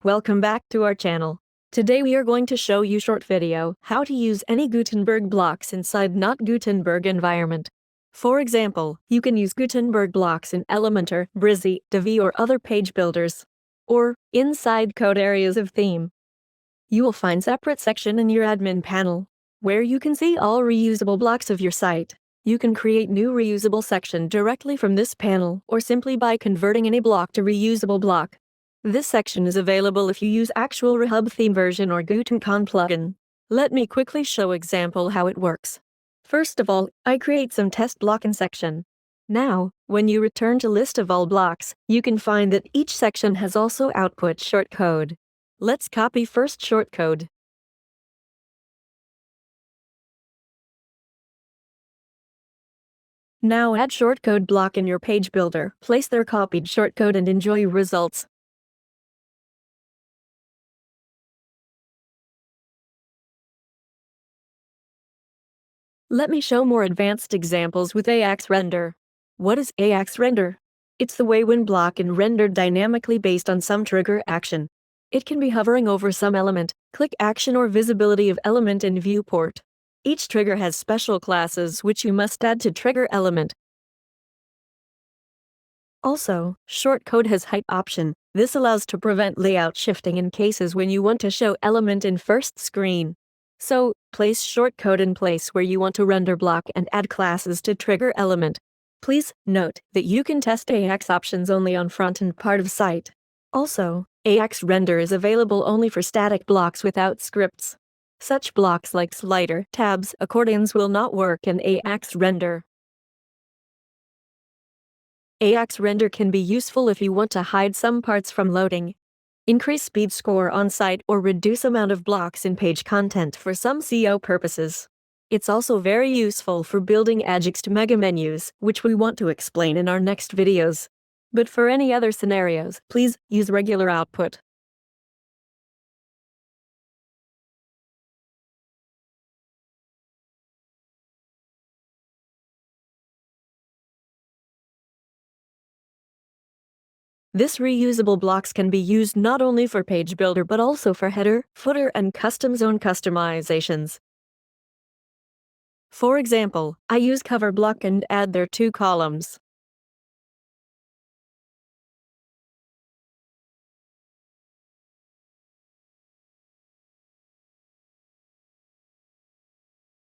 Welcome back to our channel. Today we are going to show you short video how to use any Gutenberg blocks inside not Gutenberg environment. For example, you can use Gutenberg blocks in Elementor, Divi or other page builders, or inside code areas of theme. You will find separate section in your admin panel, where you can see all reusable blocks of your site. You can create new reusable section directly from this panel or simply by converting any block to reusable block. This section is available if you use actual Rehub theme version or Gutencon plugin. Let me quickly show example how it works. First of all, I create some test block in section. Now, when you return to list of all blocks, you can find that each section has also output shortcode. Let's copy first shortcode. Now add shortcode block in your page builder, place their copied shortcode and enjoy results. Let me show more advanced examples with AX render. What is AX render? It's the way when block is rendered dynamically based on some trigger action. It can be hovering over some element, click action or visibility of element in viewport. Each trigger has special classes which you must add to trigger element. Also, shortcode has height option. This allows to prevent layout shifting in cases when you want to show element in first screen. So, place shortcode in place where you want to render block and add classes to trigger element. Please note that you can test AX options only on front-end part of site. Also, AX render is available only for static blocks without scripts. Such blocks like slider, tabs, accordions will not work in AX render. AX render can be useful if you want to hide some parts from loading, increase speed score on site, or reduce amount of blocks in page content for some SEO purposes. It's also very useful for building Ajax to mega menus, which we want to explain in our next videos. But for any other scenarios, please use regular output. This reusable blocks can be used not only for page builder but also for header, footer, and custom zone customizations. For example, I use cover block and add their 2 columns.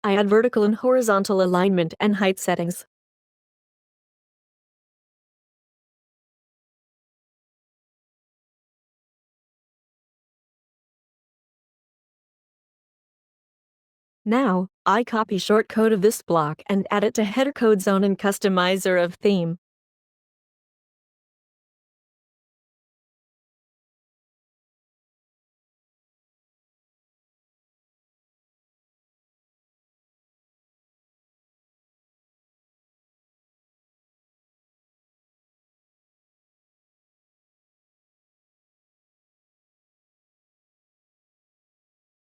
I add vertical and horizontal alignment and height settings. Now, I copy shortcode of this block and add it to header code zone and customizer of theme.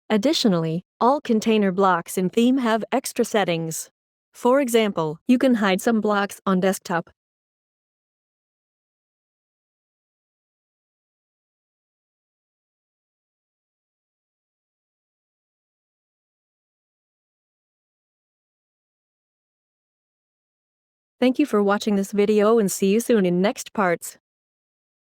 Additionally, all container blocks in theme have extra settings. For example, you can hide some blocks on desktop. Thank you for watching this video and see you soon in next parts.